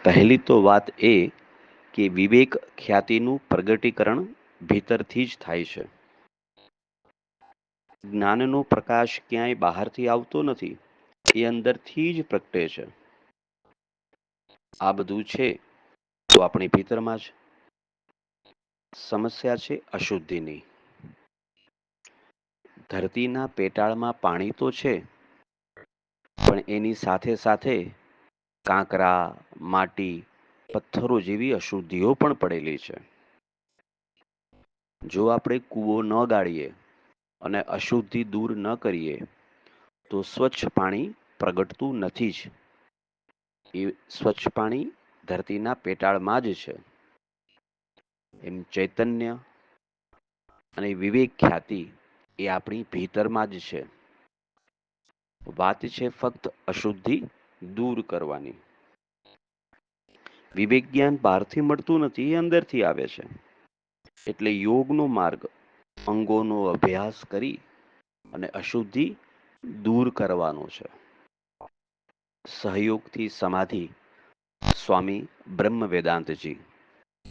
પહેલી તો વાત એ કે વિવેક ખ્યાતિનું પ્રગટીકરણ ભીતરથી જ થાય છે. જ્ઞાનનો પ્રકાશ ક્યાંય બહારથી આવતો નથી, એ અંદરથી જ પ્રગટે છે. આ બધું છે તો આપણી ભીતરમાં જ. સમસ્યા છે અશુદ્ધિની. ધરતીના પેટાળમાં પાણી તો છે, પણ એની સાથે સાથે કાંકરા, માટી, પથ્થરો જેવી અશુદ્ધિઓ પણ પડેલી છે. જો આપણે કૂવો ન ગાળીએ અને અશુદ્ધિ દૂર ન કરીએ તો સ્વચ્છ પાણી પ્રગટતું નથી જ. એ સ્વચ્છ પાણી ધરતીના પેટાળમાં જ છે. એમ ચૈતન્ય અને વિવેક ખ્યાતિ એ આપણી ભીતરમાં જ છે. વાત છે ફક્ત અશુદ્ધિ દૂર કરવાની. વિવેક જ્ઞાન બહારથી મળતું નથી, એ અંદરથી આવે છે. એટલે યોગનો માર્ગ અંગોનો અભ્યાસ કરી અને અશુદ્ધિ દૂર કરવાનો છે. સહયોગથી સમાધિ. સ્વામી બ્રહ્મ વેદાંતજી.